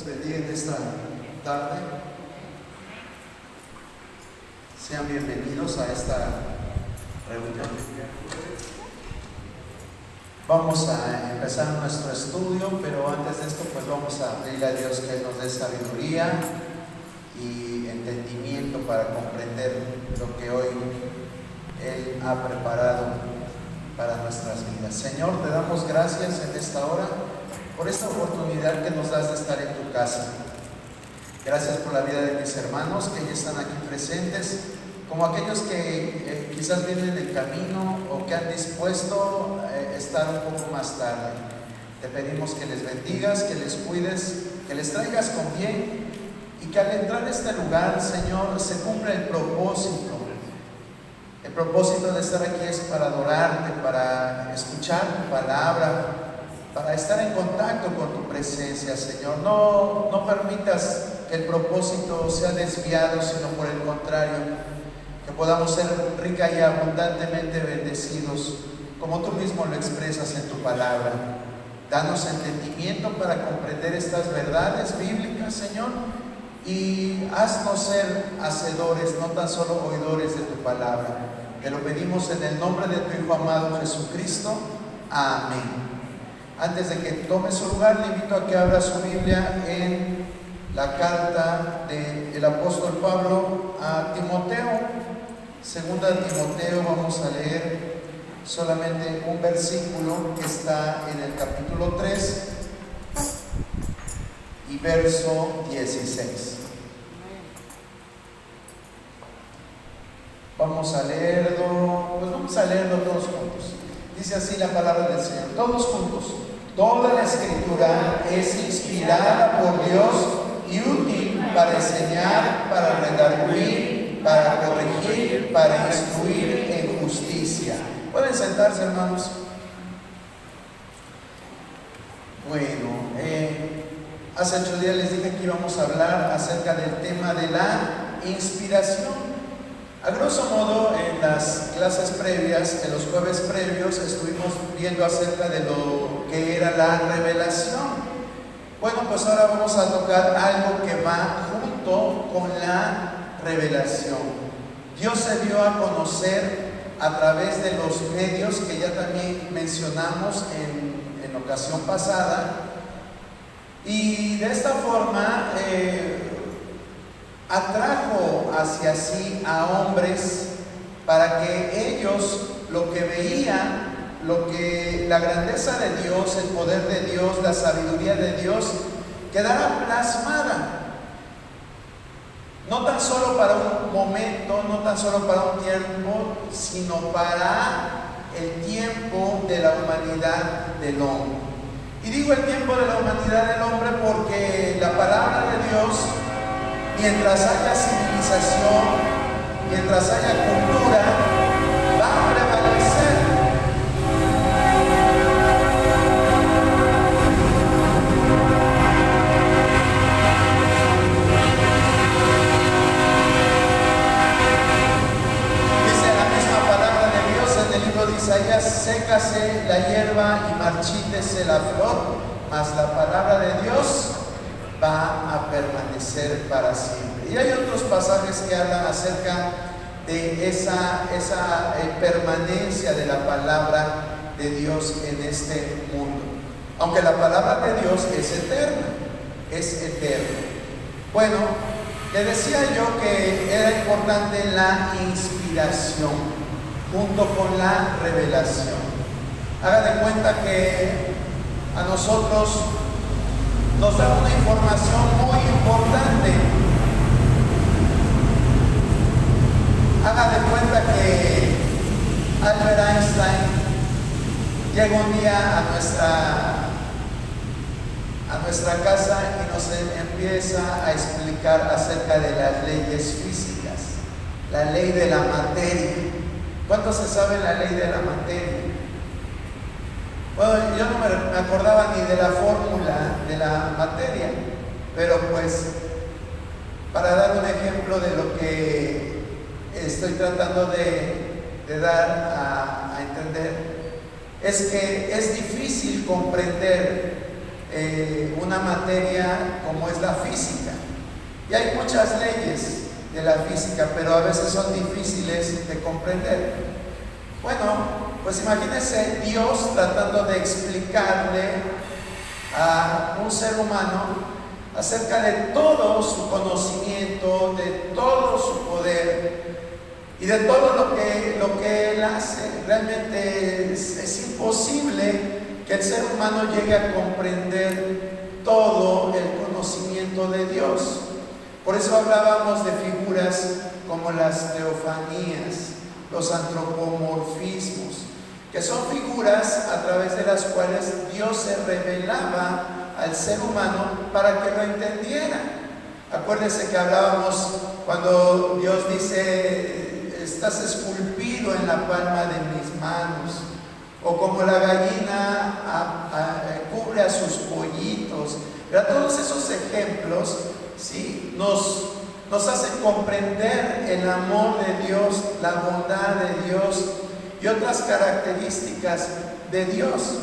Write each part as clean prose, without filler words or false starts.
les bendiga en esta tarde. Sean bienvenidos a esta reunión. Vamos a empezar nuestro estudio, pero antes de esto pues vamos a pedirle a Dios que Él nos dé sabiduría y entendimiento para comprender lo que hoy Él ha preparado para nuestras vidas. Señor, te damos gracias en esta hora por esta oportunidad que nos das de estar en tu casa. Gracias por la vida de mis hermanos que ya están aquí presentes, como aquellos que quizás vienen en camino o que han dispuesto estar un poco más tarde. Te pedimos que les bendigas, que les cuides, que les traigas con bien y que al entrar a este lugar, Señor, se cumpla el propósito. El propósito de estar aquí es para adorarte, para escuchar tu palabra, para estar en contacto con tu presencia, Señor. No permitas que el propósito sea desviado, sino por el contrario, que podamos ser rica y abundantemente bendecidos, como tú mismo lo expresas en tu palabra. Danos entendimiento para comprender estas verdades bíblicas, Señor, y haznos ser hacedores, no tan solo oidores de tu palabra. Te lo pedimos en el nombre de tu Hijo amado Jesucristo. Amén. Antes de que tome su lugar, le invito a que abra su Biblia en la carta del apóstol Pablo a Timoteo. Segunda de Timoteo, vamos a leer solamente un versículo que está en el capítulo 3 y verso 16. Vamos a leerlo todos juntos. Dice así la palabra del Señor, todos juntos. Toda la Escritura es inspirada por Dios y útil para enseñar, para redarguir, para corregir, para instruir en justicia. ¿Pueden sentarse, hermanos? Bueno, hace 8 días les dije que íbamos a hablar acerca del tema de la inspiración. A grosso modo, en las clases previas, en los jueves previos, estuvimos viendo acerca de lo que era la revelación. Bueno, pues ahora vamos a tocar algo que va junto con la revelación. Dios se dio a conocer a través de los medios que ya también mencionamos en ocasión pasada, y de esta forma atrajo hacia sí a hombres para que ellos lo que veían, la grandeza de Dios, el poder de Dios, la sabiduría de Dios, quedara plasmada. No tan solo para un momento, no tan solo para un tiempo, sino para el tiempo de la humanidad del hombre. Y digo el tiempo de la humanidad del hombre porque la palabra de Dios, mientras haya civilización, mientras haya cultura, va a prevalecer. Dice la misma palabra de Dios en el libro de Isaías: sécase la hierba y marchítese la flor, mas la palabra de Dios va a permanecer para siempre. Y hay otros pasajes que hablan acerca de esa permanencia de la palabra de Dios en este mundo. Aunque la palabra de Dios es eterna, es eterna. Bueno, le decía yo que era importante la inspiración junto con la revelación. Haga de cuenta que a nosotros nos da una información muy importante. Haga de cuenta que Albert Einstein llega un día a nuestra casa y nos empieza a explicar acerca de las leyes físicas, la ley de la materia. ¿Cuánto se sabe la ley de la materia? Bueno, yo no me acordaba ni de la fórmula de la materia, pero pues para dar un ejemplo de lo que estoy tratando de dar a entender, es que es difícil comprender una materia como es la física. Y hay muchas leyes de la física, pero a veces son difíciles de comprender. Bueno, pues imagínense Dios tratando de explicarle a un ser humano acerca de todo su conocimiento, de todo su poder y de todo lo que Él hace. Realmente es imposible que el ser humano llegue a comprender todo el conocimiento de Dios. Por eso hablábamos de figuras como las teofanías, los antropomorfismos, que son figuras a través de las cuales Dios se revelaba al ser humano para que lo entendiera. Acuérdense que hablábamos cuando Dios dice: estás esculpido en la palma de mis manos, o como la gallina cubre a sus pollitos. Pero todos esos ejemplos, ¿sí?, nos hacen comprender el amor de Dios, la bondad de Dios y otras características de Dios,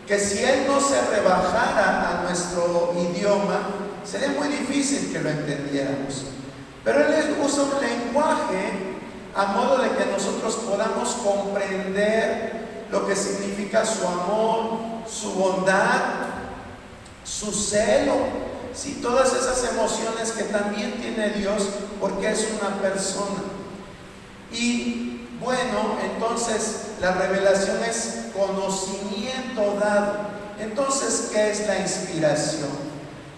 que si Él no se rebajara a nuestro idioma, sería muy difícil que lo entendiéramos. Pero Él usa un lenguaje a modo de que nosotros podamos comprender lo que significa su amor, su bondad, su celo, ¿sí?, todas esas emociones que también tiene Dios, porque es una persona. Y bueno, entonces la revelación es conocimiento dado. Entonces, ¿qué es la inspiración?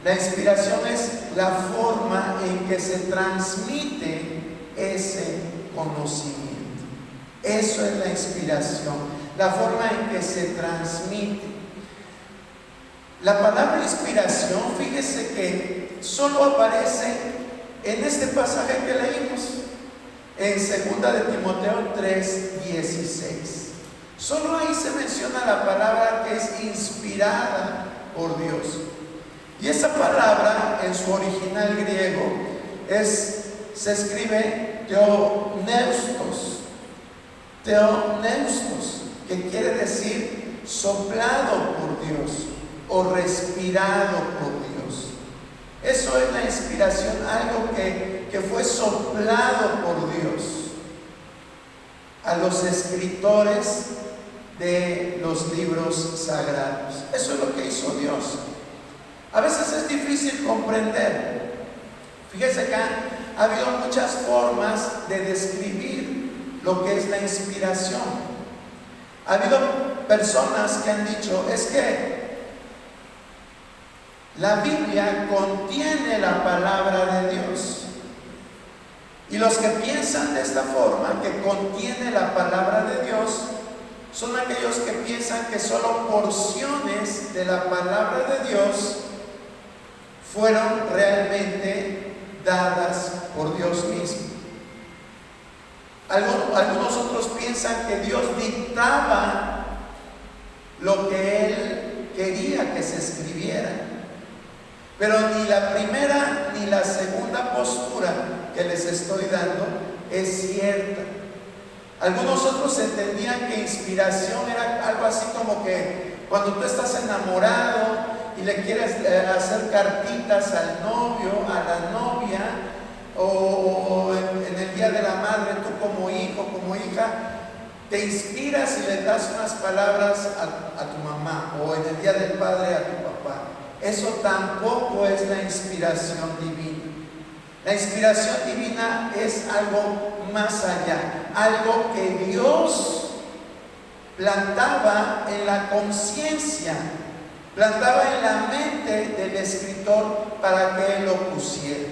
La inspiración es la forma en que se transmite ese conocimiento. Eso es la inspiración, la forma en que se transmite. La palabra inspiración, fíjese que solo aparece en este pasaje que leímos, en 2 de Timoteo 3:16. Solo ahí se menciona la palabra que es inspirada por Dios. Y esa palabra en su original griego se escribe teoneustos, que quiere decir soplado por Dios o respirado por Dios. Eso es la inspiración, algo que fue soplado por Dios a los escritores de los libros sagrados. Eso es lo que hizo Dios. A veces es difícil comprender. Fíjese que ha habido muchas formas de describir lo que es la inspiración. Ha habido personas que han dicho: es que la Biblia contiene la palabra de Dios. Y los que piensan de esta forma, que contiene la palabra de Dios, son aquellos que piensan que solo porciones de la palabra de Dios fueron realmente dadas por Dios mismo. Algunos otros piensan que Dios dictaba lo que Él quería que se escribiera. Pero ni la primera ni la segunda postura que les estoy dando es cierta. Algunos otros entendían que inspiración era algo así como que cuando tú estás enamorado y le quieres hacer cartitas al novio, a la novia, o en el día de la madre, tú como hijo, como hija, te inspiras y le das unas palabras a tu mamá, o en el día del padre a tu papá. Eso tampoco es la inspiración divina. La inspiración divina es algo más allá, algo que Dios plantaba en la conciencia, plantaba en la mente del escritor para que él lo pusiera.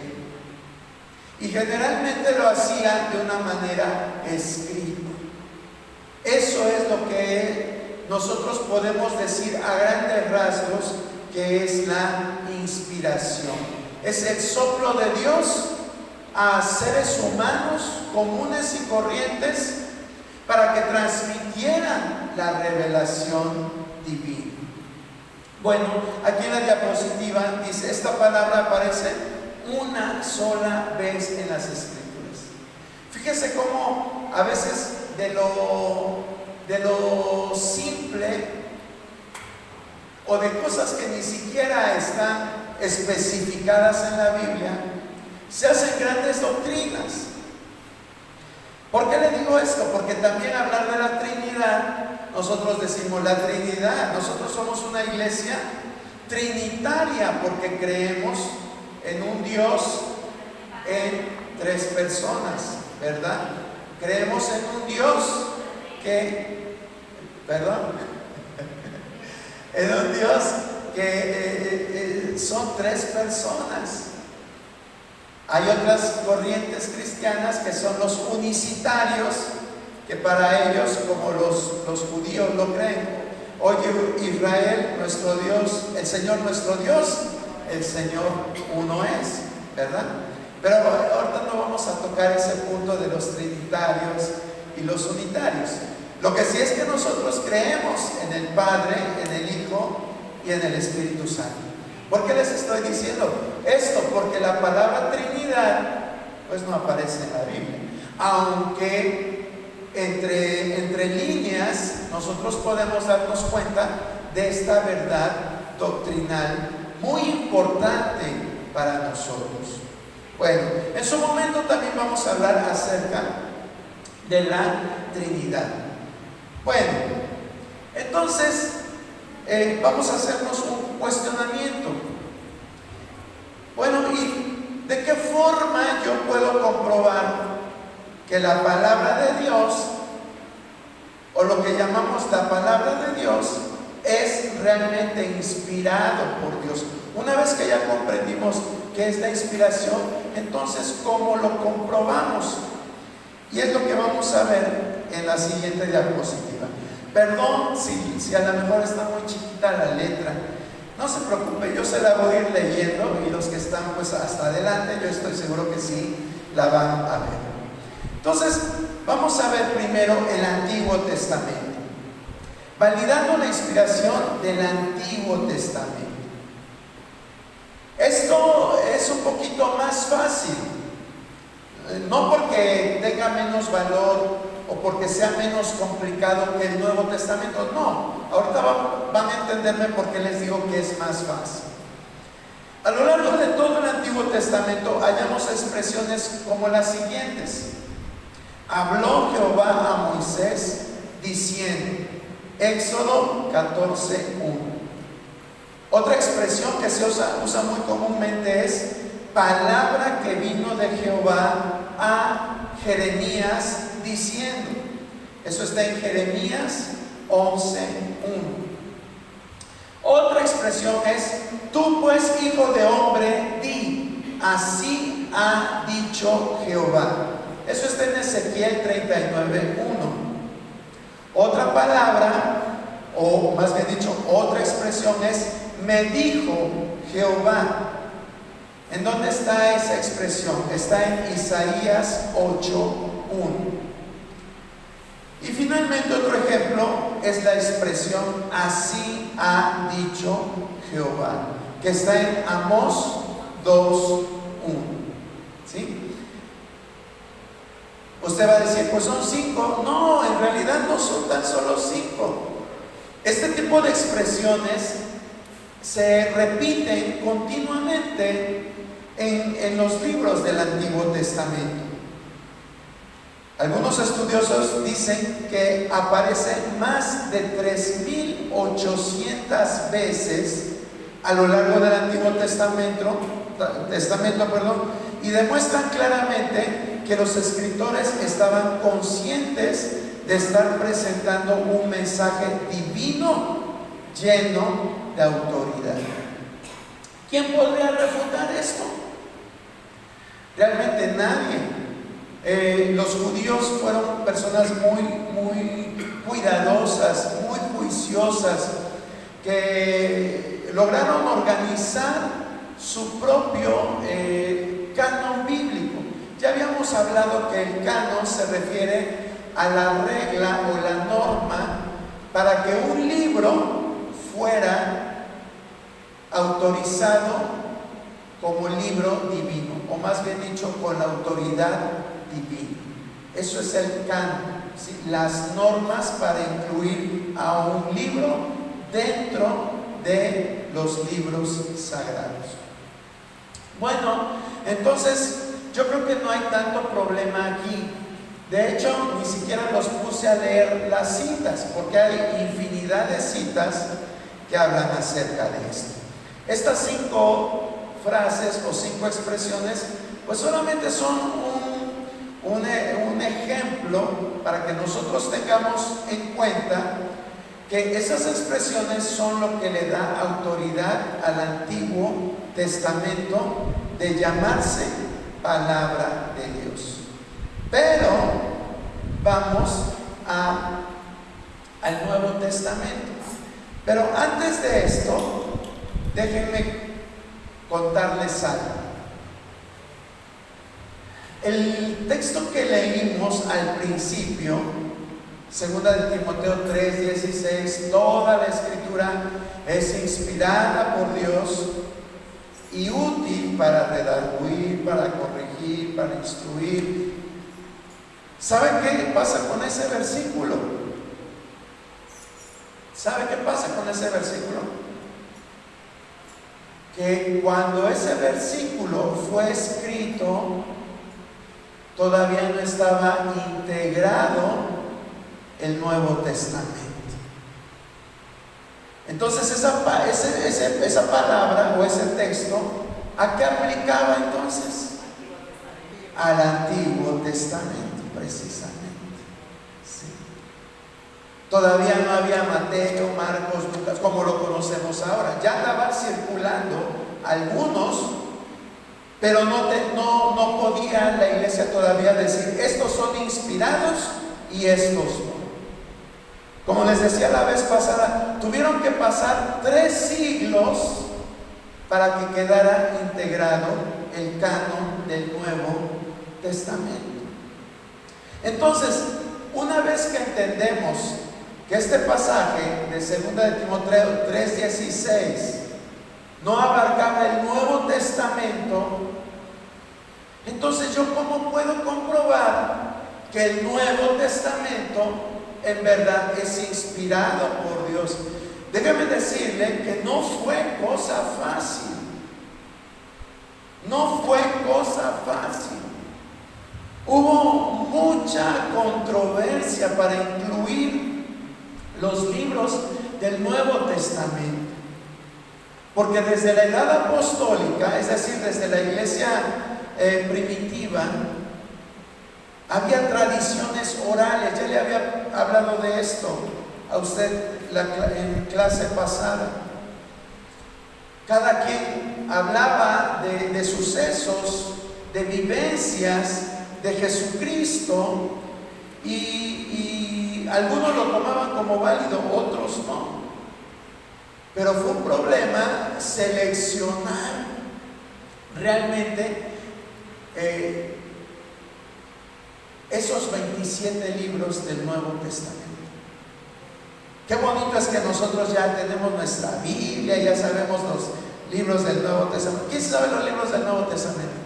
Y generalmente lo hacía de una manera escrita. Eso es lo que nosotros podemos decir a grandes rasgos que es la inspiración. Es el soplo de Dios a seres humanos comunes y corrientes para que transmitieran la revelación divina. Bueno, aquí en la diapositiva dice: esta palabra aparece una sola vez en las Escrituras. Fíjese cómo a veces de lo simple o de cosas que ni siquiera están especificadas en la Biblia, se hacen grandes doctrinas. ¿Por qué le digo esto? Porque también hablar de la Trinidad, nosotros decimos la Trinidad, nosotros somos una iglesia trinitaria porque creemos en un Dios en 3 personas, ¿verdad? Creemos en un Dios que, en un Dios que son 3 personas. Hay otras corrientes cristianas que son los unicitarios, que para ellos, como los judíos lo creen, oye Israel, nuestro Dios, el Señor nuestro Dios, el Señor uno es, ¿verdad? Pero ahorita no vamos a tocar ese punto de los trinitarios y los unitarios. Lo que sí es que nosotros creemos en el Padre, en el Hijo y en el Espíritu Santo. ¿Por qué les estoy diciendo esto? Porque la palabra Trinidad pues no aparece en la Biblia, aunque entre líneas nosotros podemos darnos cuenta de esta verdad doctrinal muy importante para nosotros. Bueno, en su momento también vamos a hablar acerca de la Trinidad. Bueno, entonces vamos a hacernos un cuestionamiento. Bueno, ¿y de qué forma yo puedo comprobar que la palabra de Dios, o lo que llamamos la palabra de Dios, es realmente inspirado por Dios? Una vez que ya comprendimos qué es la inspiración, entonces ¿cómo lo comprobamos? Y es lo que vamos a ver en la siguiente diapositiva. Perdón si a lo mejor está muy chiquita la letra, no se preocupe, yo se la voy a ir leyendo, y los que están pues hasta adelante, yo estoy seguro que sí la van a ver. Entonces vamos a ver primero el Antiguo Testamento, validando la inspiración del Antiguo Testamento. Esto es un poquito más fácil, no porque tenga menos valor o porque sea menos complicado que el Nuevo Testamento, no. Ahorita van a entenderme por qué les digo que es más fácil. A lo largo de todo el Antiguo Testamento hallamos expresiones como las siguientes: habló Jehová a Moisés diciendo, Éxodo 14:1. Otra expresión que se usa muy comúnmente es palabra que vino de Jehová a Jeremías diciendo. Eso está en Jeremías 11:1. Otra expresión es: tú pues, hijo de hombre, di, así ha dicho Jehová. Eso está en Ezequiel 39:1. Otra palabra, o más bien dicho, otra expresión es: me dijo Jehová. ¿En dónde está esa expresión? Está en Isaías 8:1. Y finalmente otro ejemplo es la expresión así ha dicho Jehová, que está en Amós 2:1. ¿Sí? Usted va a decir, pues son 5. No, en realidad no son tan solo 5. Este tipo de expresiones se repiten continuamente en los libros del Antiguo Testamento. Algunos estudiosos dicen que aparece más de 3,800 veces a lo largo del Antiguo Testamento, y demuestran claramente que los escritores estaban conscientes de estar presentando un mensaje divino lleno de autoridad. ¿Quién podría refutar esto? Realmente nadie. Los judíos fueron personas muy cuidadosas, muy juiciosas, que lograron organizar su propio canon bíblico. Ya habíamos hablado que el canon se refiere a la regla o la norma para que un libro fuera autorizado como libro divino, o más bien dicho, con la autoridad divina. Eso es el canon, ¿sí? Las normas para incluir a un libro dentro de los libros sagrados. Bueno, entonces yo creo que no hay tanto problema aquí. De hecho, ni siquiera los puse a leer las citas, porque hay infinidad de citas que hablan acerca de esto. Estas 5 frases o 5 expresiones, pues solamente son un ejemplo para que nosotros tengamos en cuenta que esas expresiones son lo que le da autoridad al Antiguo Testamento de llamarse palabra de Dios. Pero vamos al Nuevo Testamento. Pero antes de esto, déjenme contarles algo. El texto que leímos al principio, 2 de Timoteo 3:16, toda la escritura es inspirada por Dios y útil para redarguir, para corregir, para instruir. ¿Sabe qué pasa con ese versículo? ¿Sabe qué pasa con ese versículo? Que cuando ese versículo fue escrito, todavía no estaba integrado el Nuevo Testamento. Entonces esa palabra o ese texto, ¿a qué aplicaba entonces? Al Antiguo Testamento, precisamente. Sí. Todavía no había Mateo, Marcos, Lucas, como lo conocemos ahora. Ya andaban circulando algunos, pero no podía la iglesia todavía decir, estos son inspirados y estos no. Como les decía la vez pasada, tuvieron que pasar 3 siglos para que quedara integrado el canon del Nuevo Testamento. Entonces, una vez que entendemos que este pasaje de 2 de Timoteo 3:16 no abarcaba el Nuevo Testamento, entonces yo ¿cómo puedo comprobar que el Nuevo Testamento en verdad es inspirado por Dios? Déjame decirle que no fue cosa fácil. No fue cosa fácil. Hubo mucha controversia para incluir los libros del Nuevo Testamento. Porque desde la edad apostólica, es decir, desde la iglesia primitiva, había tradiciones orales. Ya le había hablado de esto a usted en clase pasada. Cada quien hablaba de sucesos, de vivencias de Jesucristo, y algunos lo tomaban como válido, otros no. Pero fue un problema seleccionar realmente esos 27 libros del Nuevo Testamento. Qué bonito es que nosotros ya tenemos nuestra Biblia, ya sabemos los libros del Nuevo Testamento. ¿Quién sabe los libros del Nuevo Testamento?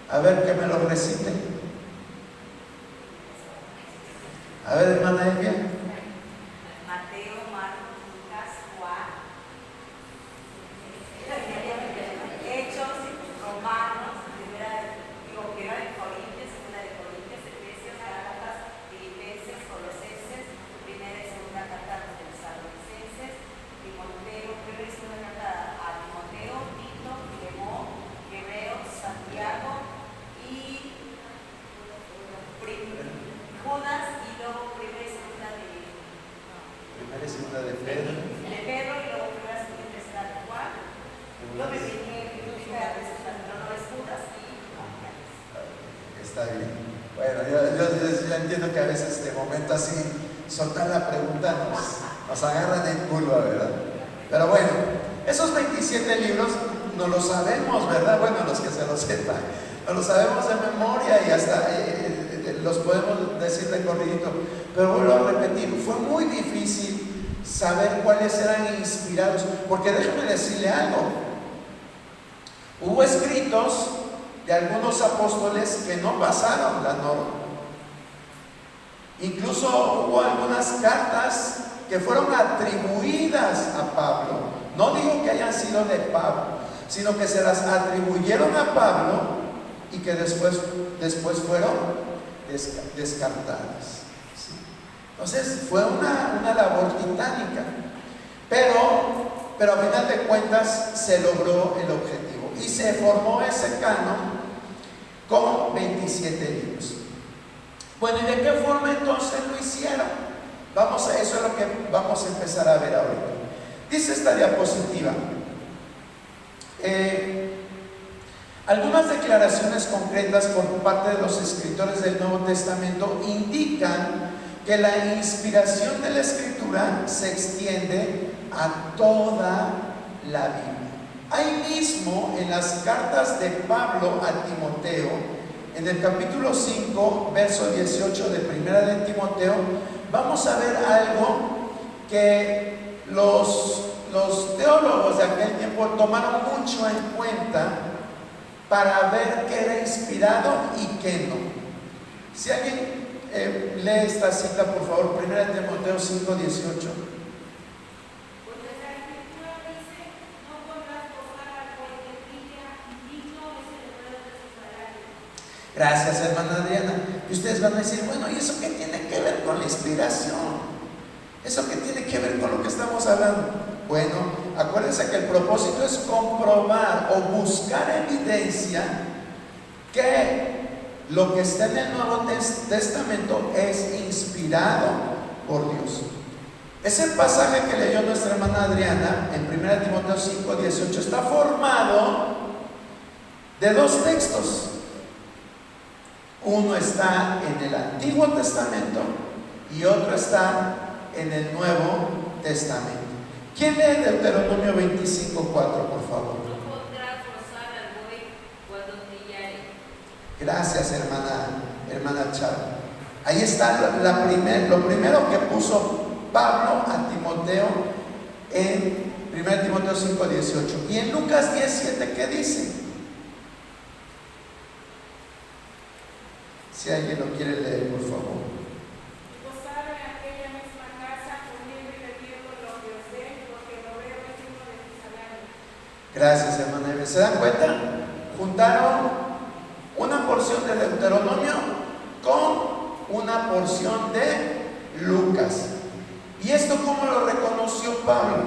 A ver, que me los recite. A ver, hermana Elvia. Mateo, Marcos, Lucas, Juan, Hechos, Romanos, primera de Corintios, segunda de Corintios, Efesios, Gálatas, Filipenses, Colosenses, primera y segunda carta de los Tesalonicenses, Timoteo, primera y segunda carta a Timoteo, Tito, Filemón, Hebreos, Santiago y Judas, y luego primera y segunda de Pedro. De Pedro, y luego primera, segunda y tercera de Juan. Yo me dije, a veces, pero no es Judas y Está bien. Bueno, yo entiendo que a veces de momento así soltar la pregunta nos agarran en curva, ¿verdad? Pero bueno, esos 27 libros no los sabemos, ¿verdad? Bueno, los que se los sepan, no los sabemos de memoria y hasta los podemos decir de corridito. Pero vuelvo a repetir, fue muy difícil saber cuáles eran inspirados, porque déjame decirle algo. Hubo escritos de algunos apóstoles que no pasaron la norma. Incluso hubo algunas cartas que fueron atribuidas a Pablo. No digo que hayan sido de Pablo, sino que se las atribuyeron a Pablo y que después fueron descartadas. ¿Sí? Entonces fue una labor titánica, pero a final de cuentas se logró el objetivo y se formó ese canon con 27 libros. Bueno, ¿y de qué forma entonces lo hicieron? Eso es lo que vamos a empezar a ver ahorita. Dice esta diapositiva, algunas declaraciones concretas por parte de los escritores del Nuevo Testamento indican que la inspiración de la Escritura se extiende a toda la Biblia. Ahí mismo, en las cartas de Pablo a Timoteo, en el capítulo 5, verso 18 de Primera de Timoteo, vamos a ver algo que los teólogos de aquel tiempo tomaron mucho en cuenta para ver qué era inspirado y qué no. Si alguien lee esta cita, por favor, 1 Timoteo 5, 18. Gracias, hermana Adriana. Y ustedes van a decir, bueno, ¿y eso qué tiene que ver con la inspiración? ¿Eso qué tiene que ver con lo que estamos hablando? Bueno, acuérdense que el propósito es comprobar o buscar evidencia que lo que está en el Nuevo Testamento es inspirado por Dios. Ese pasaje que leyó nuestra hermana Adriana en 1 Timoteo 5, 18 está formado de dos textos. Uno está en el Antiguo Testamento y otro está en el Nuevo Testamento. ¿Quién lee Deuteronomio 25, 4, por favor? No podrás rozar al buey cuando trillare. Gracias, hermana Charo. Ahí está lo primero que puso Pablo a Timoteo en 1 Timoteo 5, 18. Y en Lucas 10, 7, ¿qué dice? Si alguien lo quiere leer, por favor. Gozar en aquella misma casa, comiendo y bebiendo lo que os dé, porque lo veo es uno de tus salarios. Gracias, hermana Eve. ¿Se dan cuenta? Juntaron una porción de Deuteronomio con una porción de Lucas. ¿Y esto cómo lo reconoció Pablo?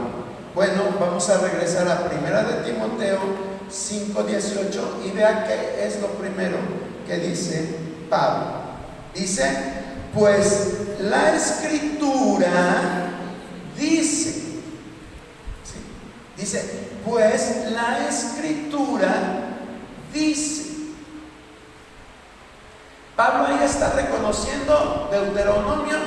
Bueno, vamos a regresar a 1 de Timoteo 5, 18 y vea qué es lo primero que dice Pablo. Dice, pues la Escritura dice, ¿sí? Dice, pues la Escritura dice. Pablo ahí está reconociendo Deuteronomio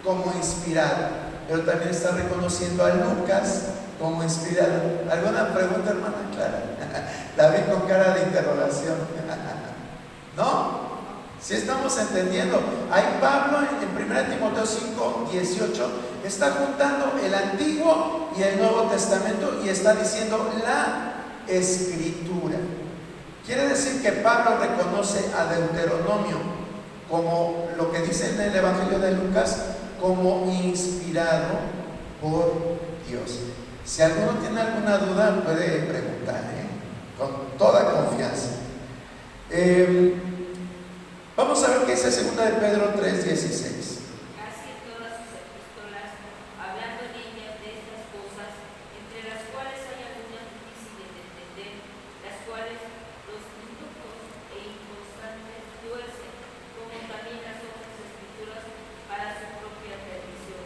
como inspirado, pero también está reconociendo a Lucas como inspirado. ¿Alguna pregunta, hermana Clara? La vi con cara de interrogación. ¿No? Si estamos entendiendo. Ahí Pablo en 1 Timoteo 5, 18 está juntando el Antiguo y el Nuevo Testamento y está diciendo la Escritura. Quiere decir que Pablo reconoce a Deuteronomio como lo que dice en el Evangelio de Lucas, como inspirado por Dios. Si alguno tiene alguna duda puede preguntar, con toda confianza. Vamos a ver qué dice 2 de Pedro 3:16. Casi en todas sus epístolas, hablando en ellas de estas cosas, entre las cuales hay algunas difíciles de entender, las cuales los inductos e inconstantes tuercen, como también las otras escrituras para su propia perdición.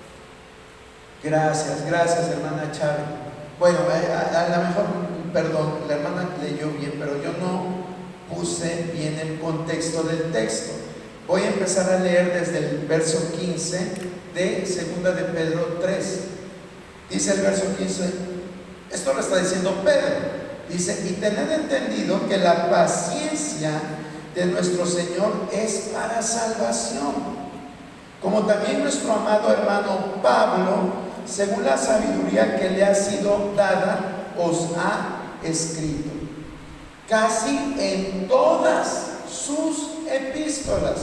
Gracias, hermana Chávez. Bueno, a lo mejor, perdón, la hermana leyó bien, pero yo no puse bien el contexto del texto. Voy a empezar a leer desde el verso 15 de 2 de Pedro 3. Dice el verso 15, esto lo está diciendo Pedro, dice, y tened entendido que la paciencia de nuestro Señor es para salvación, como también nuestro amado hermano Pablo, según la sabiduría que le ha sido dada, os ha escrito, casi en todas sus epístolas.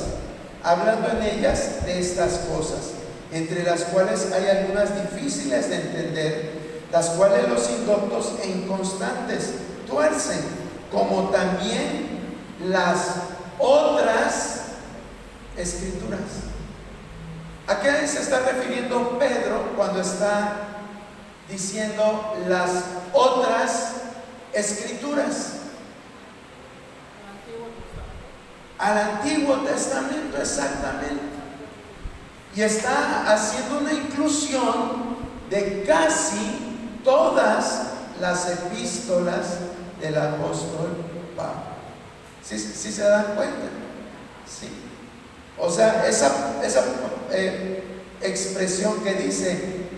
hablando en ellas de estas cosas, entre las cuales hay algunas difíciles de entender, las cuales los indoctos e inconstantes tuercen, como también las otras escrituras. ¿A qué se está refiriendo Pedro cuando está diciendo las otras escrituras? Al Antiguo Testamento, exactamente. Y está haciendo una inclusión de casi todas las epístolas del apóstol Pablo. ¿Sí se dan cuenta? Sí. O sea, esa expresión que dice,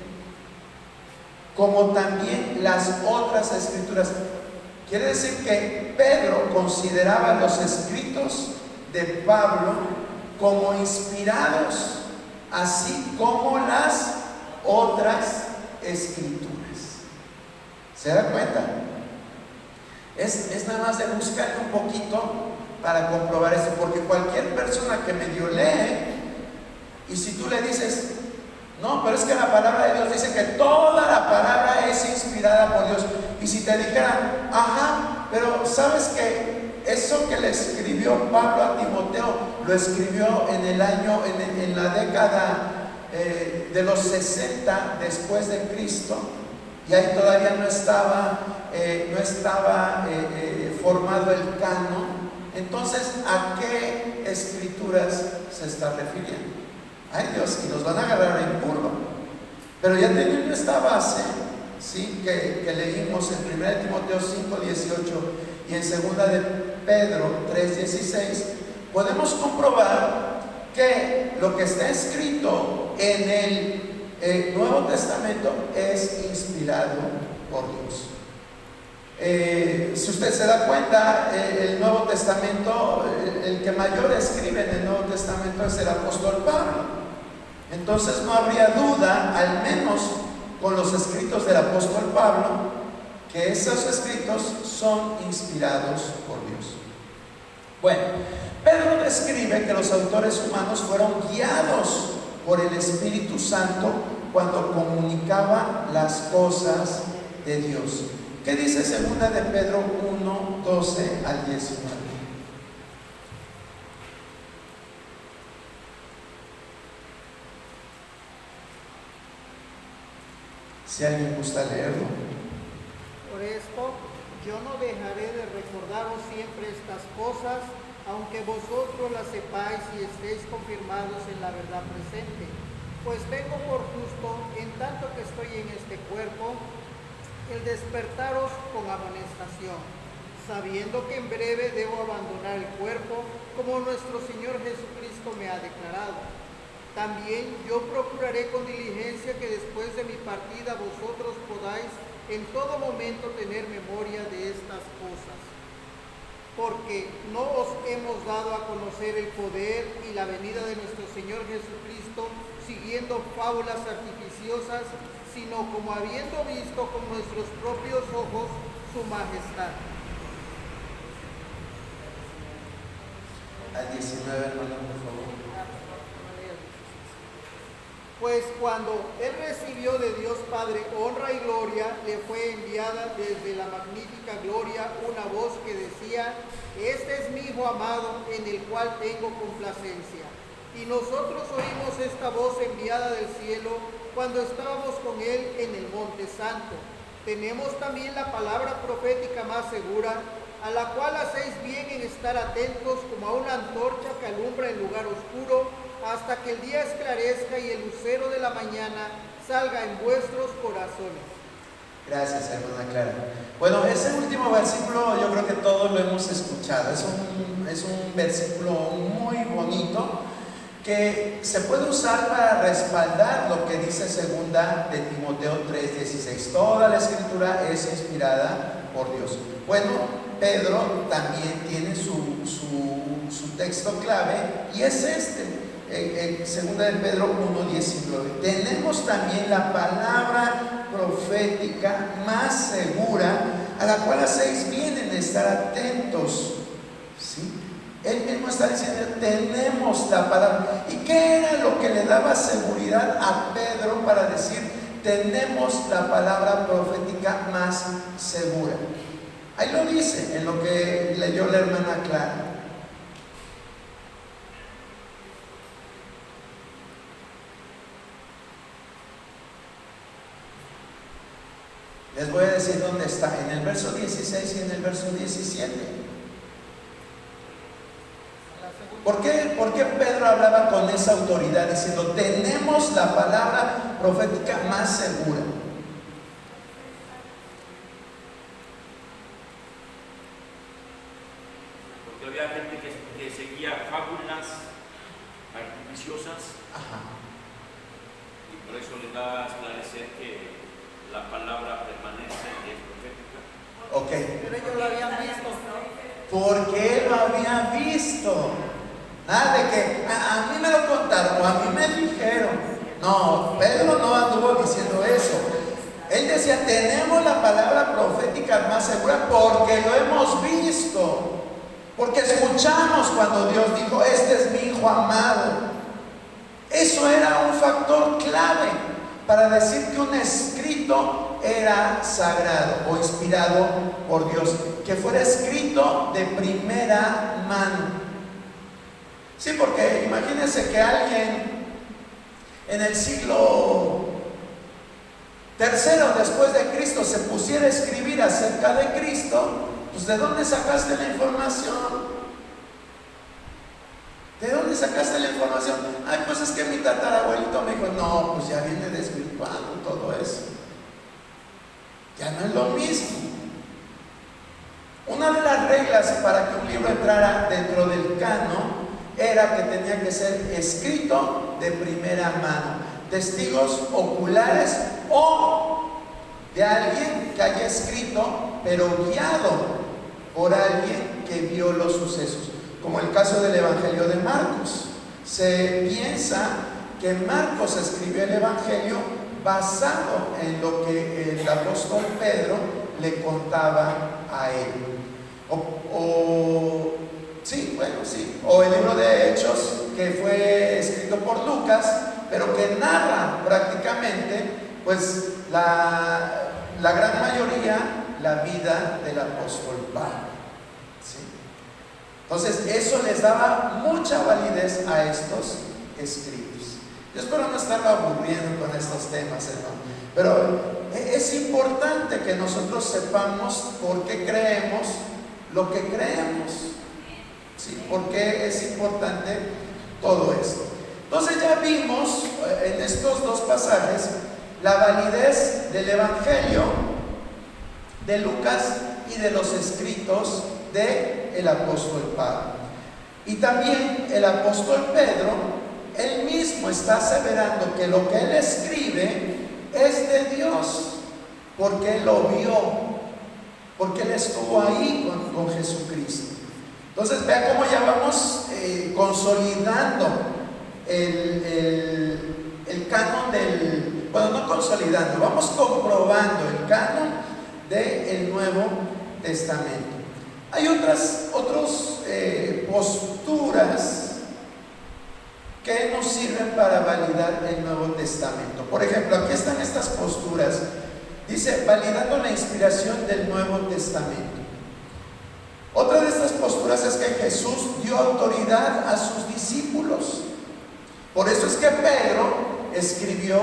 como también las otras escrituras, quiere decir que Pedro consideraba los escritos de Pablo como inspirados, así como las otras escrituras. ¿Se da cuenta? Es nada más de buscar un poquito para comprobar esto, porque cualquier persona que medio lee, y si tú le dices, no, pero es que la palabra de Dios dice que toda la palabra es inspirada por Dios, y si te dijeran, ajá, pero sabes que eso que le escribió Pablo a Timoteo, lo escribió en la década de los 60 después de Cristo, y ahí todavía no estaba formado el canon. Entonces, ¿a qué escrituras se está refiriendo? Ay Dios, y nos van a agarrar en curva. Pero ya teniendo esta base, ¿sí? que leímos en 1 Timoteo 5:18 y en 2 de Pedro 3:16, podemos comprobar que lo que está escrito en el Nuevo Testamento es inspirado por Dios. Si usted se da cuenta, el Nuevo Testamento, el que mayor escribe en el Nuevo Testamento es el apóstol Pablo. Entonces no habría duda, al menos con los escritos del apóstol Pablo, que esos escritos son inspirados por Dios. Bueno, Pedro describe que los autores humanos fueron guiados por el Espíritu Santo cuando comunicaba las cosas de Dios. ¿Qué dice 2 de Pedro 1:12 al 19? Si alguien gusta leerlo. Por esto, yo no dejaré de recordaros siempre estas cosas, aunque vosotros las sepáis y estéis confirmados en la verdad presente. Pues tengo por justo, en tanto que estoy en este cuerpo, el despertaros con amonestación, sabiendo que en breve debo abandonar el cuerpo, como nuestro Señor Jesucristo me ha declarado. También yo procuraré con diligencia que después de mi partida vosotros podáis en todo momento tener memoria de estas cosas. Porque no os hemos dado a conocer el poder y la venida de nuestro Señor Jesucristo siguiendo fábulas artificiosas, sino como habiendo visto con nuestros propios ojos su majestad. Al 19, hermano, por favor. Pues cuando él recibió de Dios Padre honra y gloria, le fue enviada desde la magnífica gloria una voz que decía: este es mi Hijo amado, en el cual tengo complacencia. Y nosotros oímos esta voz enviada del cielo cuando estábamos con él en el Monte Santo. Tenemos también la palabra profética más segura, a la cual hacéis bien en estar atentos como a una antorcha que alumbra en lugar oscuro, hasta que el día esclarezca y el lucero de la mañana salga en vuestros corazones. Gracias, hermana Clara. Bueno, ese último versículo yo creo que todos lo hemos escuchado. Es un versículo muy bonito que se puede usar para respaldar lo que dice 2 de Timoteo 3:16. Toda la escritura es inspirada por Dios. Bueno, Pedro también tiene su texto clave, y es este. En 2 de Pedro 1:19, tenemos también la palabra profética más segura, a la cual hacéis bien en estar atentos, ¿sí? Él mismo está diciendo, tenemos la palabra. ¿Y qué era lo que le daba seguridad a Pedro para decir, tenemos la palabra profética más segura? Ahí lo dice, en lo que leyó la hermana Clara. Les voy a decir dónde está, en el verso 16 y en el verso 17. ¿Por qué Pedro hablaba con esa autoridad diciendo, tenemos la palabra profética más segura? Porque había gente que seguía fábulas artificiosas. Ajá. Y por eso les da a esclarecer que la palabra permanece y es profética. Ok. Pero ellos lo habían visto. Porque él lo había visto. Nada de que a mí me lo contaron o a mí me dijeron. No, Pedro no anduvo diciendo eso. Él decía, tenemos la palabra profética más segura porque lo hemos visto. Porque escuchamos cuando Dios dijo, este es mi hijo amado. Eso era un factor clave para decir que un escrito era sagrado o inspirado por Dios, que fuera escrito de primera mano. Sí, porque imagínense que alguien en el siglo III después de Cristo se pusiera a escribir acerca de Cristo, pues ¿de dónde sacaste la información? ¿De dónde sacaste la información? Ay, pues es que mi tatarabuelito me dijo, no, pues ya viene desvirtuando todo eso. Ya no es lo mismo. Una de las reglas para que un libro entrara dentro del canon era que tenía que ser escrito de primera mano, testigos oculares o de alguien que haya escrito, pero guiado por alguien que vio los sucesos, como el caso del Evangelio de Marcos. Se piensa que Marcos escribió el Evangelio basado en lo que el apóstol Pedro le contaba a él. O el libro de Hechos, que fue escrito por Lucas, pero que narra prácticamente, pues, la gran mayoría, la vida del apóstol Pablo. ¿Sí? Entonces, eso les daba mucha validez a estos escritos. Yo espero no estarlo aburriendo con estos temas, hermano, pero es importante que nosotros sepamos por qué creemos lo que creemos. ¿Sí? ¿Por qué es importante todo esto? Entonces ya vimos en estos dos pasajes la validez del Evangelio de Lucas y de los escritos del apóstol Pablo. Y también el apóstol Pedro, él mismo está aseverando que lo que él escribe es de Dios, porque él lo vio, porque él estuvo ahí con Jesucristo. Entonces vean cómo ya vamos consolidando el canon no consolidando, vamos comprobando el canon del Nuevo Testamento. Hay otras posturas que nos sirven para validar el Nuevo Testamento. Por ejemplo, aquí están estas posturas. Dice, validando la inspiración del Nuevo Testamento. Otra de estas posturas es que Jesús dio autoridad a sus discípulos. Por eso es que Pedro escribió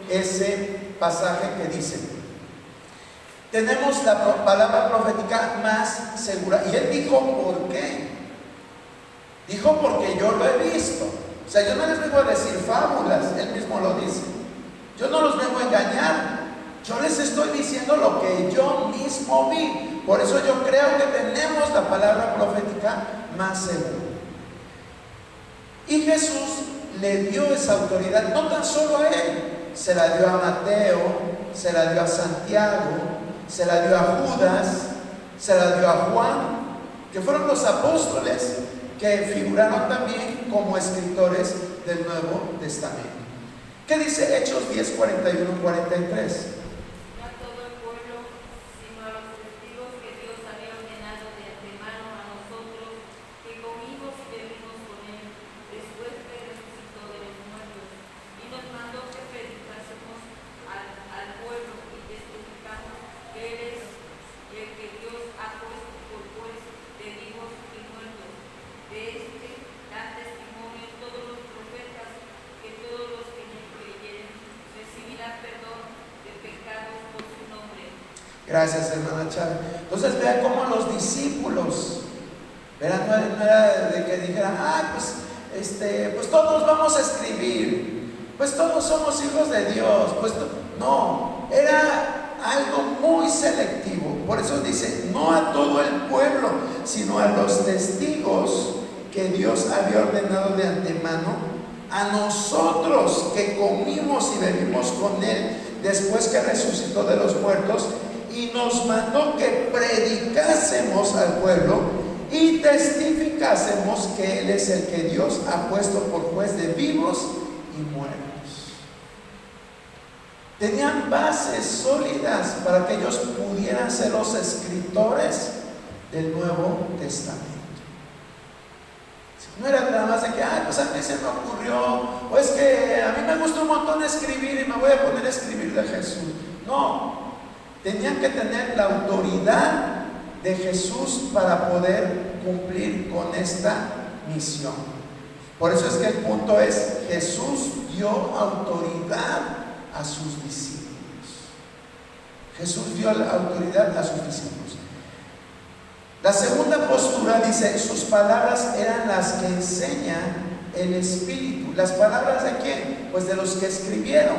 ese pasaje que dice, tenemos la palabra profética más segura. Y él dijo, ¿por qué? Dijo, porque yo lo he visto. O sea, yo no les vengo a decir fábulas, él mismo lo dice. Yo no los vengo a engañar. Yo les estoy diciendo lo que yo mismo vi. Por eso yo creo que tenemos la palabra profética más segura. Y Jesús le dio esa autoridad, no tan solo a él, se la dio a Mateo, se la dio a Santiago, se la dio a Judas, se la dio a Juan, que fueron los apóstoles que figuraron también como escritores del Nuevo Testamento. ¿Qué dice Hechos 10, 41, 43? Sino a los testigos que Dios había ordenado de antemano a nosotros, que con Gracias, hermana Chávez. Entonces vea cómo los discípulos, ¿verdad? No era de que dijeran, pues todos vamos a escribir, pues todos somos hijos de Dios, no, era algo muy selectivo. Por eso dice, no a todo el pueblo, sino a los testigos que Dios había ordenado de antemano, a nosotros que comimos y bebimos con Él después que resucitó de los muertos, y nos mandó que predicásemos al pueblo y testificásemos que Él es el que Dios ha puesto por juez de vivos y muertos. Tenían bases sólidas para que ellos pudieran ser los escritores del Nuevo Testamento. No era nada más de que, pues a mí se me ocurrió, o es que a mí me gusta un montón escribir y me voy a poner a escribir de Jesús. No, tenían que tener la autoridad de Jesús para poder cumplir con esta misión. Por eso es que el punto es, Jesús dio autoridad a sus discípulos. Jesús dio la autoridad a sus discípulos. La segunda postura dice, sus palabras eran las que enseña el Espíritu. ¿Las palabras de quién? Pues de los que escribieron.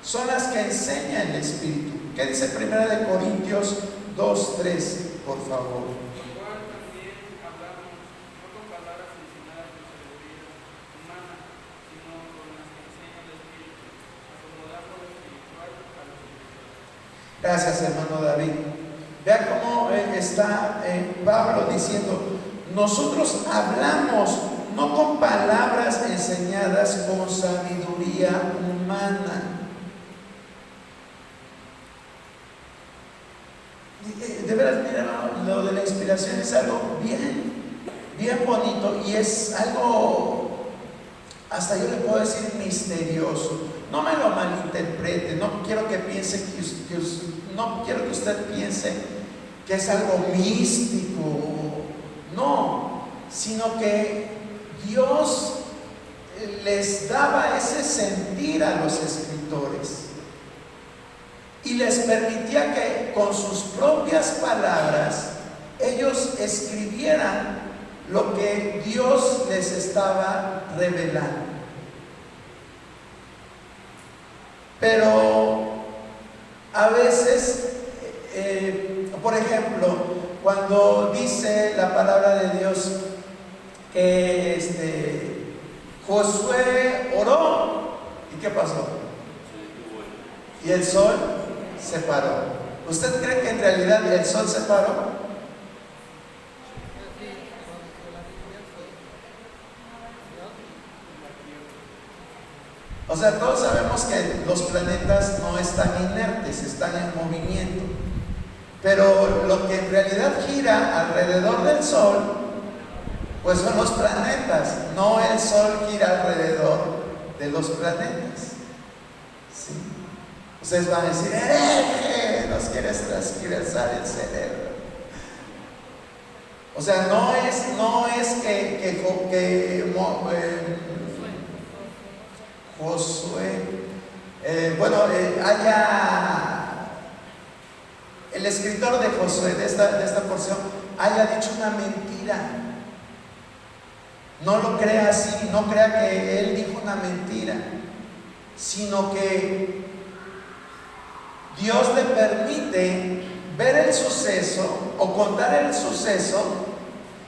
Son las que enseña el Espíritu. ¿Qué dice 1 Corintios 2:3, por favor? Igual también hablamos, no con palabras enseñadas por sabiduría humana, sino con las que enseña el Espíritu, acomodando lo espiritual a lo espiritual. Gracias, hermano David. Vea cómo está Pablo diciendo, nosotros hablamos no con palabras enseñadas con sabiduría humana. De veras, mira, lo de la inspiración es algo bien bonito y es algo, hasta yo le puedo decir, misterioso. No me lo malinterprete, no quiero que piense no quiero que usted piense que es algo místico, no, sino que Dios les daba ese sentir a los escritores y les permitía que con sus propias palabras ellos escribieran lo que Dios les estaba revelando. Pero a veces, por ejemplo, cuando dice la palabra de Dios que Josué oró, ¿y qué pasó? Y el sol se paró. ¿Usted cree que en realidad el sol se paró? O sea, todos sabemos que los planetas no están inertes, están en movimiento. Pero lo que en realidad gira alrededor del Sol, pues son los planetas. No el Sol gira alrededor de los planetas. ¿Sí? Ustedes van a decir, ¡hereje! Nos quieres transgiversar el cerebro. O sea, no es que Josué, el escritor de Josué, de esta porción, haya dicho una mentira. No lo crea así, no crea que él dijo una mentira, sino que Dios le permite ver el suceso o contar el suceso,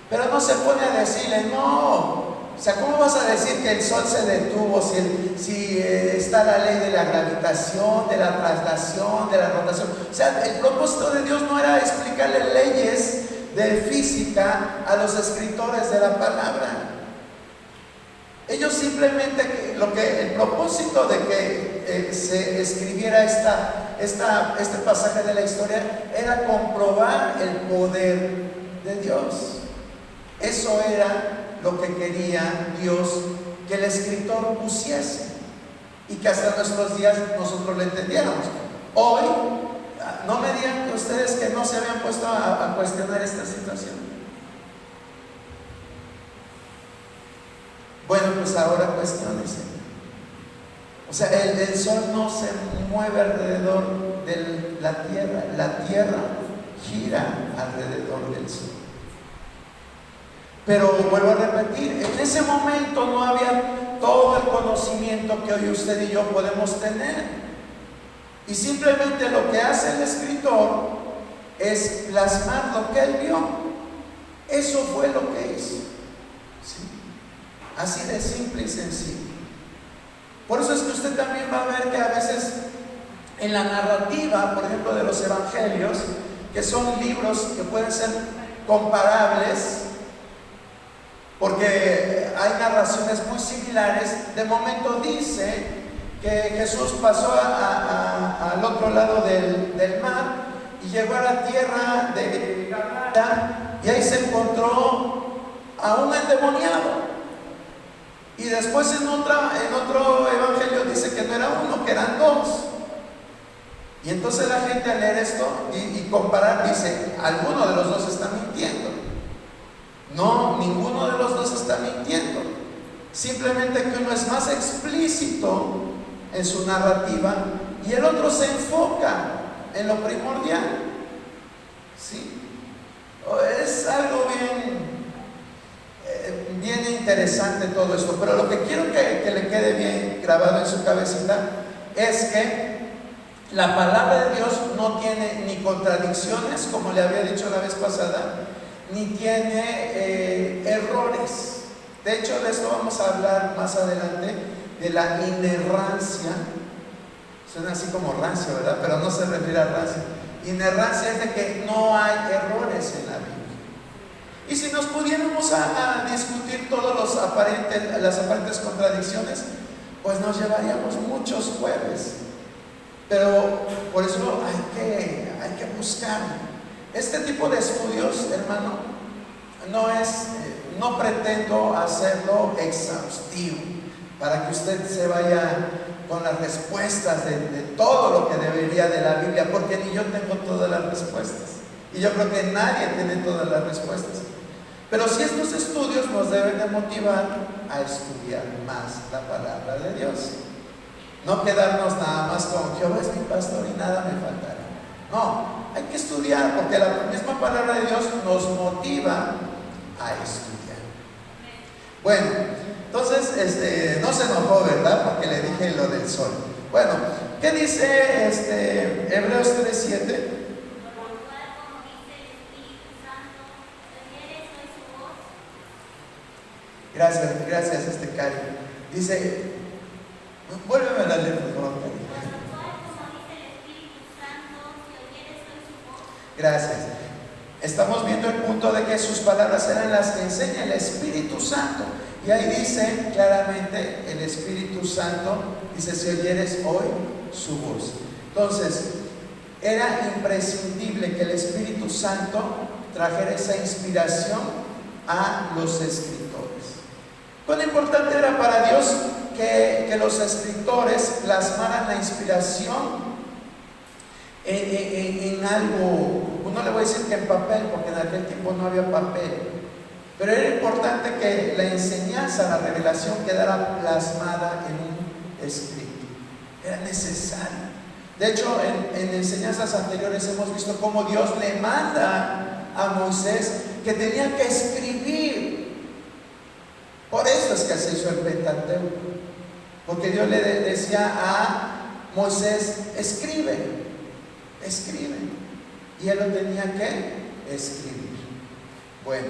pero no se pone a decirle, no. O sea, ¿cómo vas a decir que el sol se detuvo si está la ley de la gravitación, de la traslación, de la rotación? O sea, el propósito de Dios no era explicarle leyes de física a los escritores de la palabra. Ellos simplemente, el propósito de que se escribiera este pasaje de la historia era comprobar el poder de Dios. Eso era lo que quería Dios que el escritor pusiese y que hasta nuestros días nosotros lo entendiéramos. Hoy, no me digan que ustedes que no se habían puesto a cuestionar esta situación. Bueno, pues ahora cuestionense. O sea, el sol no se mueve alrededor de la tierra gira alrededor del sol. Pero vuelvo a repetir, en ese momento no había todo el conocimiento que hoy usted y yo podemos tener. Y simplemente lo que hace el escritor es plasmar lo que él vio. Eso fue lo que hizo. ¿Sí? Así de simple y sencillo. Por eso es que usted también va a ver que a veces en la narrativa, por ejemplo, de los evangelios, que son libros que pueden ser comparables, porque hay narraciones muy similares, de momento dice que Jesús pasó al otro lado del mar y llegó a la tierra de Gadara y ahí se encontró a un endemoniado. Y después en otro evangelio dice que no era uno, que eran dos. Y entonces la gente al leer esto y comparar dice, alguno de los dos está mintiendo. No, ninguno de los dos está mintiendo. Simplemente que uno es más explícito en su narrativa y el otro se enfoca en lo primordial. ¿Sí? Es algo bien interesante todo esto, pero lo que quiero que le quede bien grabado en su cabecita es que la palabra de Dios no tiene ni contradicciones, como le había dicho la vez pasada, ni tiene errores. De hecho, de esto vamos a hablar más adelante, de la inerrancia. Suena así como rancio, ¿verdad? Pero no se refiere a rancio. Inerrancia es de que no hay errores en la Biblia. Y si nos pudiéramos a discutir todas las aparentes contradicciones, pues nos llevaríamos muchos jueves. Pero por eso hay que buscar. Este tipo de estudios, hermano, no pretendo hacerlo exhaustivo para que usted se vaya con las respuestas de todo lo que debería de la Biblia, porque ni yo tengo todas las respuestas y yo creo que nadie tiene todas las respuestas. Pero sí, estos estudios nos deben de motivar a estudiar más la palabra de Dios, no quedarnos nada más con Jehová es mi pastor y nada me faltará. No, hay que estudiar, porque la misma palabra de Dios nos motiva a estudiar. Bueno, entonces no se enojó, ¿verdad? Porque le dije lo del sol. Bueno, ¿qué dice Hebreos 3:7? Gracias, Cari. Dice, vuélveme a leer, por favor, Cari. Gracias. Estamos viendo el punto de que sus palabras eran las que enseña el Espíritu Santo. Y ahí dice claramente el Espíritu Santo, dice, si oyeres hoy su voz. Entonces, era imprescindible que el Espíritu Santo trajera esa inspiración a los escritores. ¿Cuán importante era para Dios que los escritores plasmaran la inspiración en algo? No le voy a decir que en papel, porque en aquel tiempo no había papel, pero era importante que la enseñanza, la revelación quedara plasmada en un escrito. Era necesario. De hecho, en enseñanzas anteriores hemos visto cómo Dios le manda a Moisés que tenía que escribir. Por eso es que se hizo el Pentateuco, porque Dios le decía a Moisés, escribe, y él lo tenía que escribir. Bueno,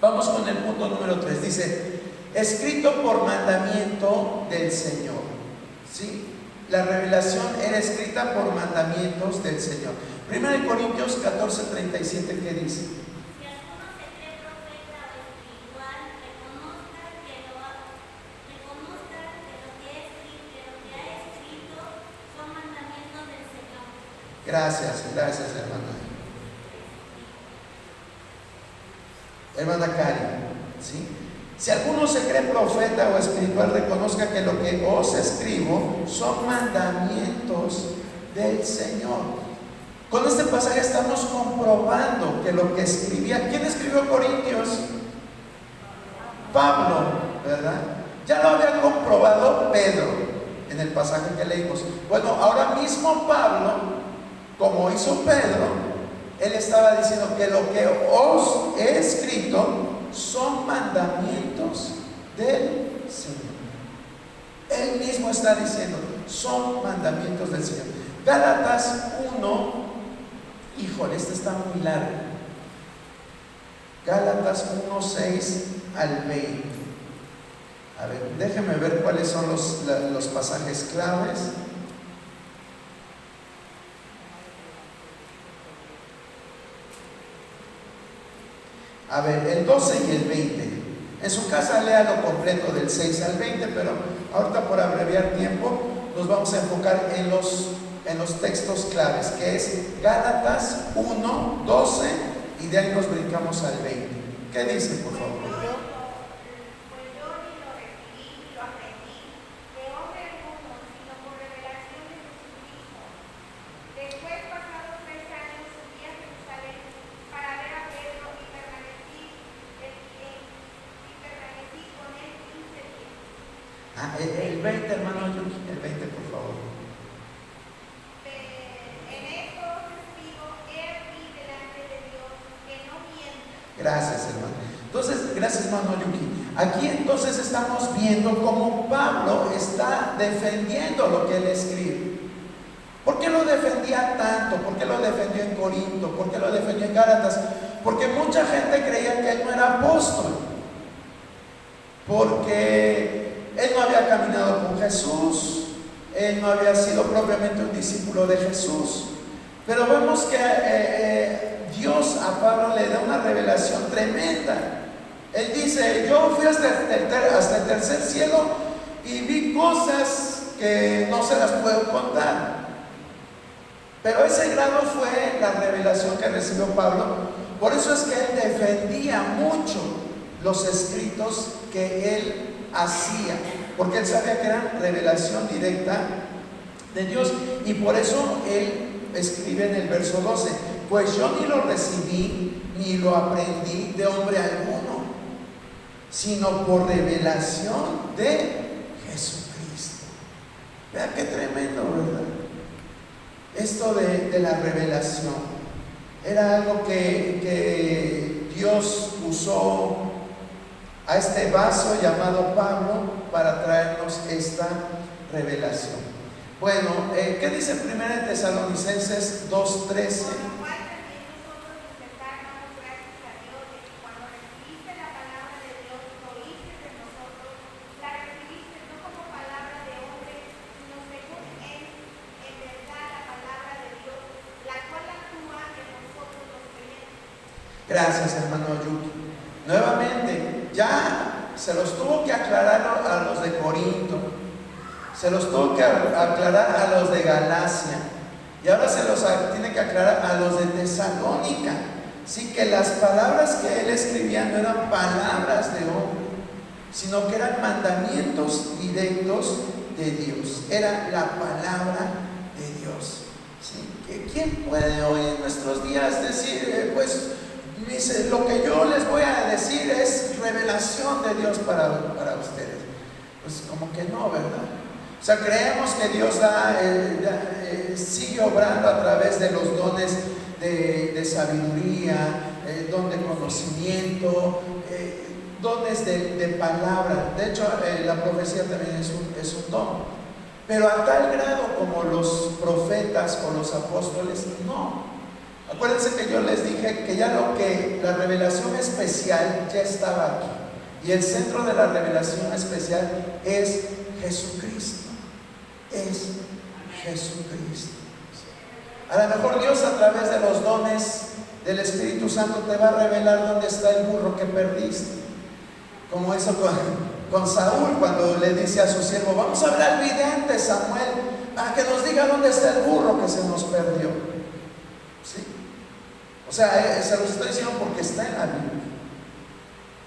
vamos con el punto número 3. Dice, escrito por mandamiento del Señor. ¿Sí? La revelación era escrita por mandamientos del Señor. 1 Corintios 14:37, ¿qué dice? Gracias, hermana Cari. ¿Sí? Si alguno se cree profeta o espiritual, reconozca que lo que os escribo son mandamientos del Señor. Con este pasaje estamos comprobando que lo que escribía, ¿quién escribió Corintios? Pablo, ¿verdad? Ya lo había comprobado Pedro en el pasaje que leímos. Bueno, ahora mismo Pablo, como hizo Pedro, él estaba diciendo que lo que os he escrito son mandamientos del Señor. Él mismo está diciendo, son mandamientos del Señor. Gálatas 1, híjole, este está muy largo. Gálatas 1, 6 al 20. A ver, déjenme ver cuáles son los pasajes claves. A ver, el 12 y el 20. En su casa lea lo completo del 6 al 20, pero ahorita por abreviar tiempo nos vamos a enfocar en los textos claves, que es Gálatas 1, 12 y de ahí nos brincamos al 20. ¿Qué dice, por favor? El 20, hermano Yuki, el 20, por favor. En esto testigo, he aquí delante de Dios que no mienta. Gracias, hermano. Entonces, gracias, hermano Yuki. Aquí entonces estamos viendo cómo Pablo está defendiendo lo que él escribe. ¿Por qué lo defendía tanto? ¿Por qué lo defendió en Corinto? ¿Por qué lo defendió en Gálatas? Porque mucha gente creía que él no era apóstol. Porque él no había caminado con Jesús, él no había sido propiamente un discípulo de Jesús. Pero vemos que Dios a Pablo le da una revelación tremenda. Él dice, yo fui hasta el tercer cielo y vi cosas que no se las puedo contar. Pero ese grado fue la revelación que recibió Pablo. Por eso es que él defendía mucho los escritos que él hacía, porque él sabía que era revelación directa de Dios, y por eso él escribe en el verso 12, pues yo ni lo recibí ni lo aprendí de hombre alguno, sino por revelación de Jesucristo. Vean qué tremendo, ¿verdad? Esto de la revelación era algo que Dios usó a este vaso llamado Pablo para traernos esta revelación. Bueno, ¿qué dice 1 Tesalonicenses 2:13? Por lo cual también nosotros nos damos gracias a Dios de que cuando recibiste la palabra de Dios, oíste de nosotros, la recibiste no como palabra de hombre, sino según en verdad la palabra de Dios, la cual actúa en nosotros los creyentes. Gracias, hermano Yuki. Nuevamente, ya se los tuvo que aclarar a los de Corinto, se los tuvo que aclarar a los de Galacia, y ahora se los tiene que aclarar a los de Tesalónica. Sí, que las palabras que él escribía no eran palabras de hombre, sino que eran mandamientos directos de Dios, era la palabra de Dios. ¿Sí? ¿Quién puede hoy en nuestros días decir, dice, lo que yo les voy a decir es revelación de Dios para ustedes? Pues como que no, ¿verdad? O sea, creemos que Dios sigue obrando a través de los dones de sabiduría, don de conocimiento, dones de palabra. De hecho, la profecía también es un don. Pero a tal grado como los profetas o los apóstoles, no. Acuérdense que yo les dije que ya la revelación especial ya estaba aquí. Y el centro de la revelación especial es Jesucristo. Es Jesucristo. A lo mejor Dios, a través de los dones del Espíritu Santo, te va a revelar dónde está el burro que perdiste. Como eso con Saúl, cuando le dice a su siervo, vamos a ver al vidente Samuel, para que nos diga dónde está el burro que se nos perdió. ¿Sí? O sea, se los estoy diciendo porque está en la Biblia.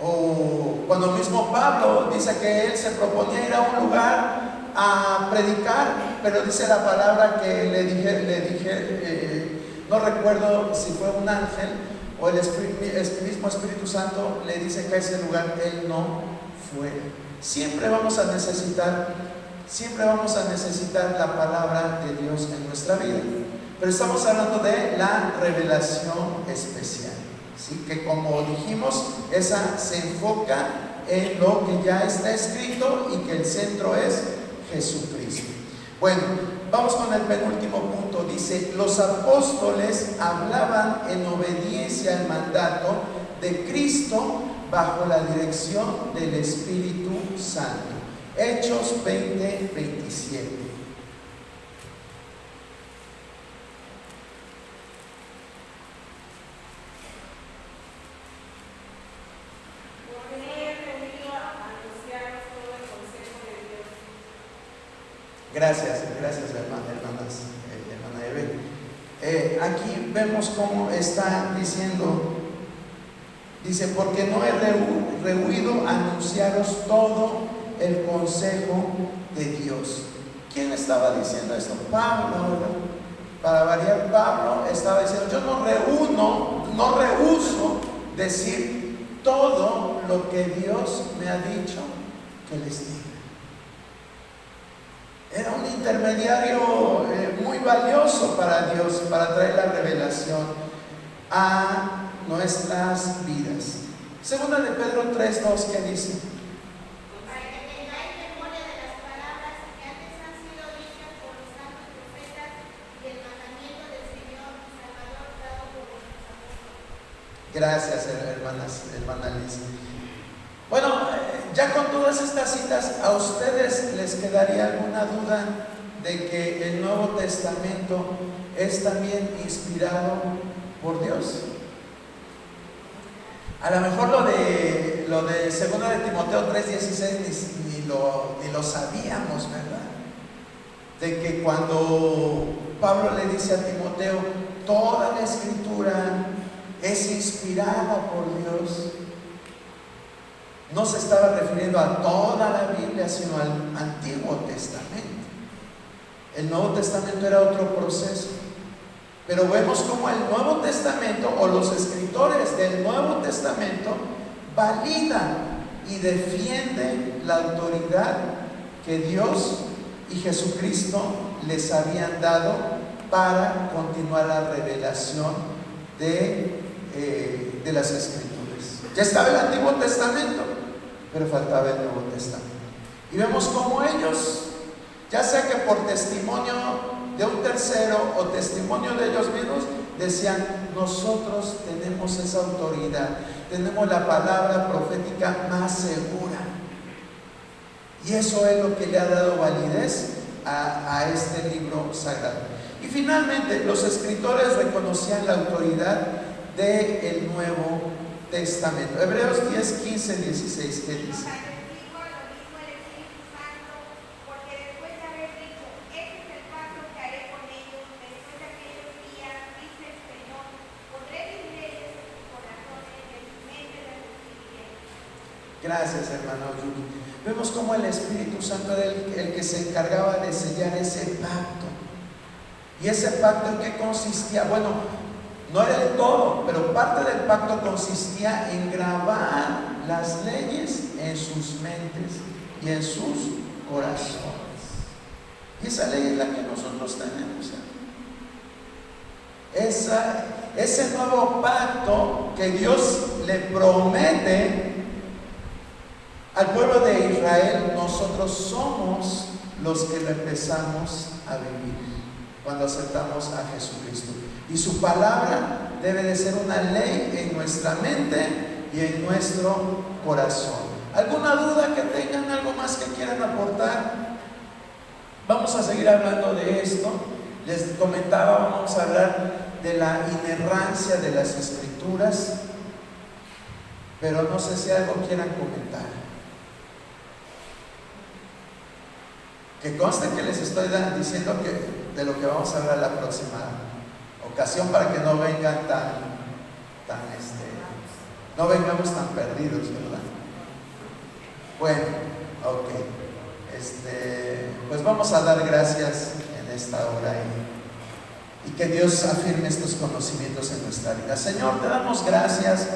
O cuando mismo Pablo dice que él se proponía ir a un lugar a predicar, pero dice la palabra que le dije, no recuerdo si fue un ángel o el mismo Espíritu Santo le dice que a ese lugar él no fue. Siempre vamos a necesitar siempre vamos a necesitar la palabra de Dios en nuestra vida. Pero estamos hablando de la revelación especial, ¿sí? Que como dijimos, esa se enfoca en lo que ya está escrito y que el centro es Jesucristo. Bueno, vamos con el penúltimo punto. Dice, los apóstoles hablaban en obediencia al mandato de Cristo bajo la dirección del Espíritu Santo. Hechos 20:27. Gracias, hermanas, hermana Eve. Aquí vemos cómo está diciendo, dice, porque no he rehuido anunciaros todo el consejo de Dios. ¿Quién estaba diciendo esto? Pablo, ¿verdad? Para variar, Pablo estaba diciendo, yo no rehuso decir todo lo que Dios me ha dicho que les diga. Era un intermediario muy valioso para Dios, para traer la revelación a nuestras vidas. Segunda de Pedro 3:2, ¿qué dice? Para que tengáis memoria de las palabras que antes han sido dichas por los santos profetas y el mandamiento del Señor y Salvador dado por nuestros apóstoles. Gracias, hermana Liz. Bueno, ya con todas estas citas, ¿a ustedes les quedaría alguna duda de que el Nuevo Testamento es también inspirado por Dios? A lo mejor lo de 2 de Timoteo 3:16 ni lo sabíamos, ¿verdad? De que cuando Pablo le dice a Timoteo, toda la Escritura es inspirada por Dios, no se estaba refiriendo a toda la Biblia, sino al Antiguo Testamento. El Nuevo Testamento era otro proceso. Pero vemos cómo el Nuevo Testamento, o los escritores del Nuevo Testamento, validan y defienden la autoridad que Dios y Jesucristo les habían dado para continuar la revelación de las Escrituras. Ya estaba el Antiguo Testamento, pero faltaba el Nuevo Testamento. Y vemos cómo ellos, ya sea que por testimonio de un tercero o testimonio de ellos mismos, decían, nosotros tenemos esa autoridad, tenemos la palabra profética más segura. Y eso es lo que le ha dado validez a este libro sagrado. Y finalmente, los escritores reconocían la autoridad del Nuevo Testamento. Hebreos 10, 15, 16, ¿qué dice? Gracias, hermano Yuki. Vemos cómo el Espíritu Santo era el que se encargaba de sellar ese pacto. ¿Y ese pacto en qué consistía? Bueno, no era el todo, pero parte del pacto consistía en grabar las leyes en sus mentes y en sus corazones. Y esa ley es la que nosotros tenemos. Ese nuevo pacto que Dios le promete al pueblo de Israel, nosotros somos los que lo empezamos a vivir cuando aceptamos a Jesucristo. Y su palabra debe de ser una ley en nuestra mente y en nuestro corazón. ¿Alguna duda que tengan? ¿Algo más que quieran aportar? Vamos a seguir hablando de esto. Les comentaba, vamos a hablar de la inerrancia de las Escrituras, pero no sé si algo quieran comentar. Que conste que les estoy diciendo que de lo que vamos a hablar la próxima ocasión, para que no vengan no vengamos tan perdidos, ¿verdad? Bueno, ok. Pues vamos a dar gracias en esta hora y que Dios afirme estos conocimientos en nuestra vida. Señor, te damos gracias